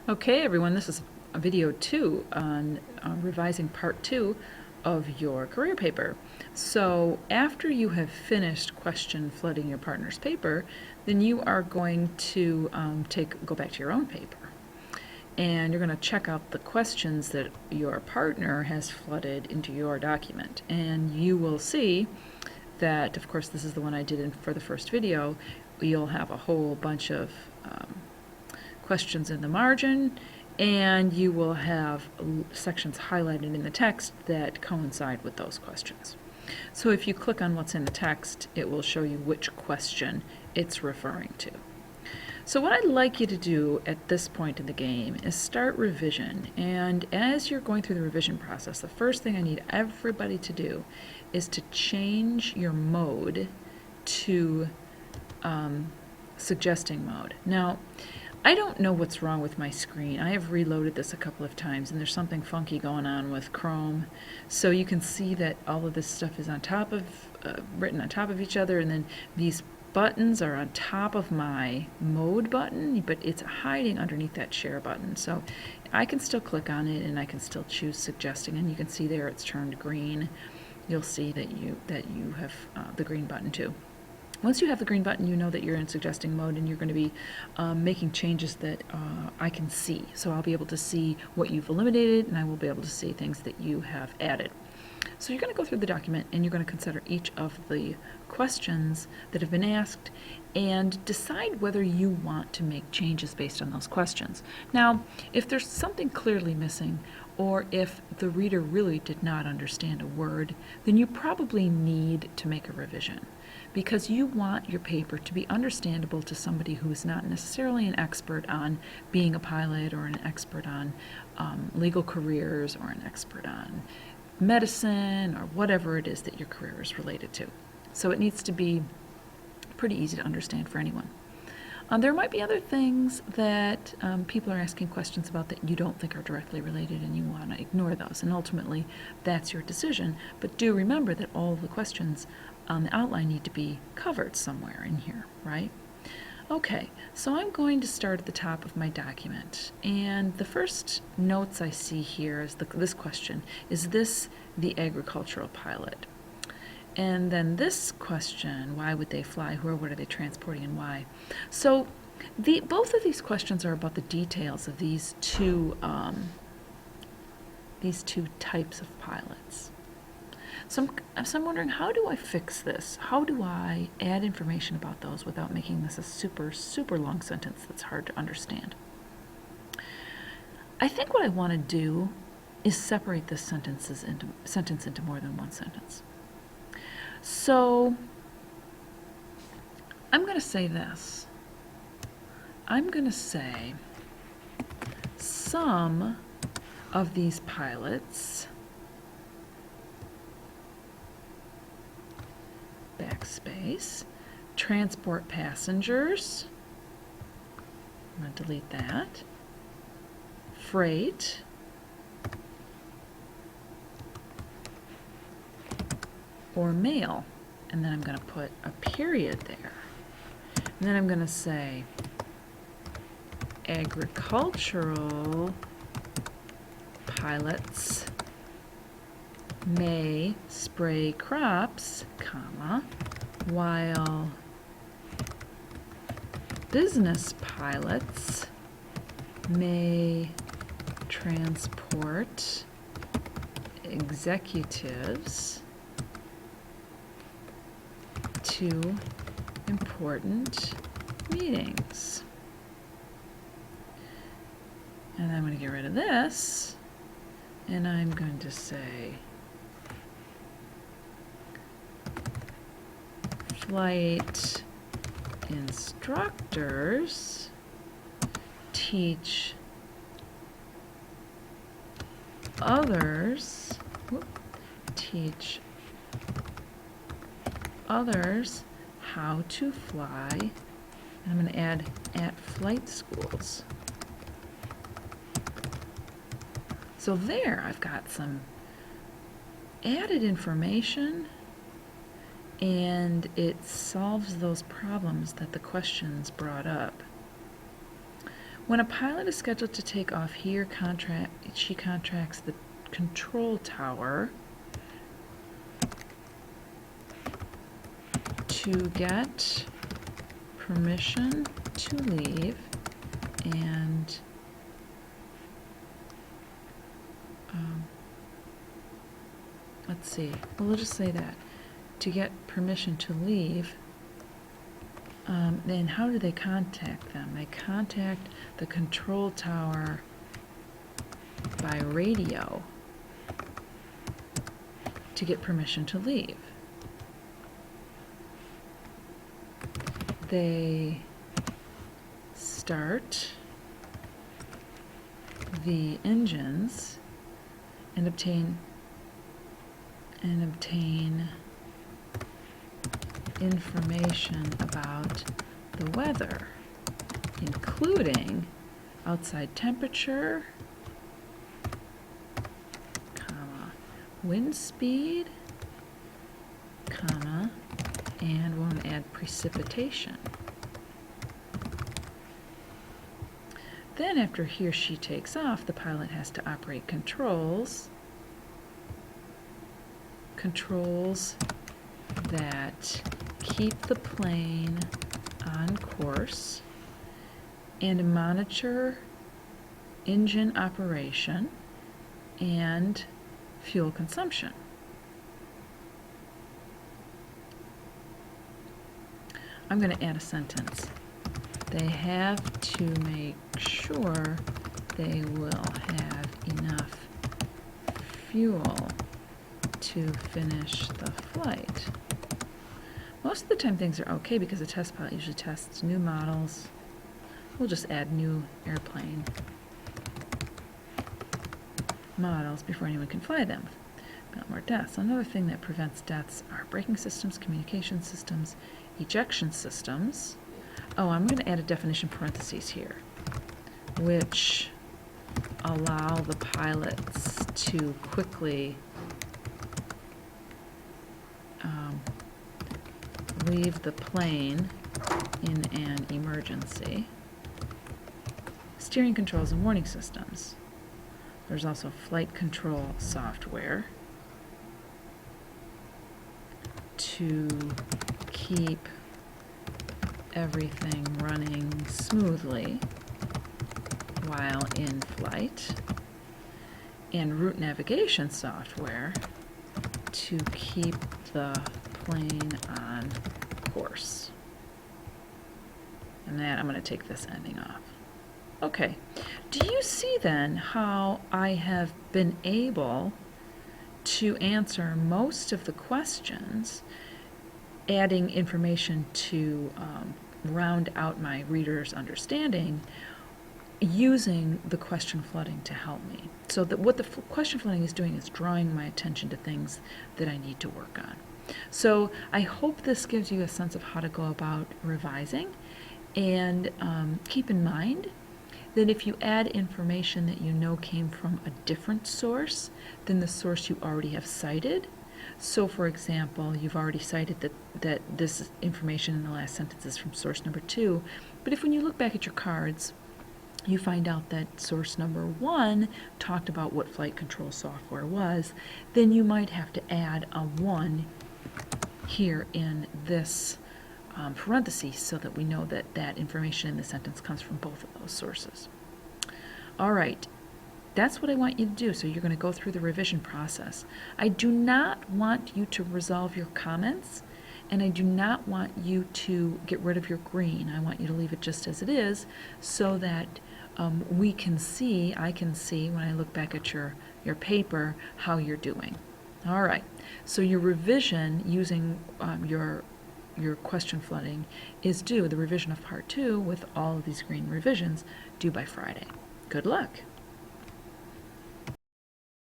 Okay, everyone, this is video 2 on revising part 2 of your career paper. So after you have finished question flooding your partner's paper, then you are going to go back to your own paper. And you're going to check out the questions that your partner has flooded into your document. And you will see that, of course, this is the one I did for the first video. You'll have a whole bunch of questions in the margin, and you will have sections highlighted in the text that coincide with those questions. So if you click on what's in the text, it will show you which question it's referring to. So what I'd like you to do at this point in the game is start revision. And as you're going through the revision process, the first thing I need everybody to do is to change your mode to suggesting mode. Now, I don't know what's wrong with my screen. I have reloaded this a couple of times and there's something funky going on with Chrome. So you can see that all of this stuff is on top of, written on top of each other, and then these buttons are on top of my mode button, but it's hiding underneath that share button. So I can still click on it and I can still choose suggesting, and you can see there it's turned green. You'll see that you have the green button too. Once you have the green button, you know that you're in suggesting mode and you're going to be making changes that I can see. So I'll be able to see what you've eliminated, and I will be able to see things that you have added. So you're going to go through the document and you're going to consider each of the questions that have been asked and decide whether you want to make changes based on those questions. Now, if there's something clearly missing, or if the reader really did not understand a word, then you probably need to make a revision, because you want your paper to be understandable to somebody who is not necessarily an expert on being a pilot, or an expert on legal careers, or an expert on medicine, or whatever it is that your career is related to. So it needs to be pretty easy to understand for anyone. There might be other things that people are asking questions about that you don't think are directly related, and you want to ignore those, and ultimately that's your decision. But do remember that all of the questions on the outline need to be covered somewhere in here, right? Okay, so I'm going to start at the top of my document, and the first notes I see here is this question: is this the agricultural pilot? And then this question: why would they fly? Who or what are they transporting, and why? So both of these questions are about the details of these two types of pilots. So I'm wondering, how do I fix this? How do I add information about those without making this a super, super long sentence that's hard to understand? I think what I want to do is separate this sentence into more than one sentence. So I'm going to say this. I'm going to say some of these pilots, backspace, transport passengers, I'm going to delete that, freight, or mail, and then I'm going to put a period there. And then I'm going to say agricultural pilots may spray crops, comma, while business pilots may transport executives to important meetings. And I'm going to get rid of this, and I'm going to say flight instructors teach others how to fly, and I'm going to add at flight schools. So there I've got some added information, and it solves those problems that the questions brought up. When a pilot is scheduled to take off, she contracts the control tower to get permission to leave and let's see, well, we'll just say that. To get permission to leave, then how do they contact them? They contact the control tower by radio to get permission to leave. They start the engines and obtain information about the weather, including outside temperature, wind speed, and we're going to add precipitation. Then after he or she takes off, the pilot has to operate controls that keep the plane on course and monitor engine operation and fuel consumption. I'm going to add a sentence. They have to make sure they will have enough fuel to finish the flight. Most of the time things are okay because the test pilot usually tests new models. We'll just add new airplane models before anyone can fly them. Not more deaths. Another thing that prevents deaths are braking systems, communication systems, ejection systems. Oh, I'm going to add a definition parentheses here, which allow the pilots to quickly leave the plane in an emergency. Steering controls and warning systems. There's also flight control software to keep everything running smoothly while in flight, and route navigation software to keep the plane on course. And then I'm going to take this ending off. Okay, do you see then how I have been able to answer most of the questions, adding information to round out my reader's understanding, using the question flooding to help me. So that what the question flooding is doing is drawing my attention to things that I need to work on. So I hope this gives you a sense of how to go about revising, and keep in mind that if you add information that you know came from a different source than the source you already have cited, so for example, you've already cited that this information in the last sentence is from source number 2, but if when you look back at your cards, you find out that source number 1 talked about what flight control software was, then you might have to add a 1 here in this parentheses so that we know that that information in the sentence comes from both of those sources. All right, that's what I want you to do. So you're going to go through the revision process. I do not want you to resolve your comments, and I do not want you to get rid of your green. I want you to leave it just as it is so that I can see when I look back at your paper how you're doing. All right, so your revision using your question flooding is due, the revision of part 2 with all of these green revisions, due by Friday. Good luck.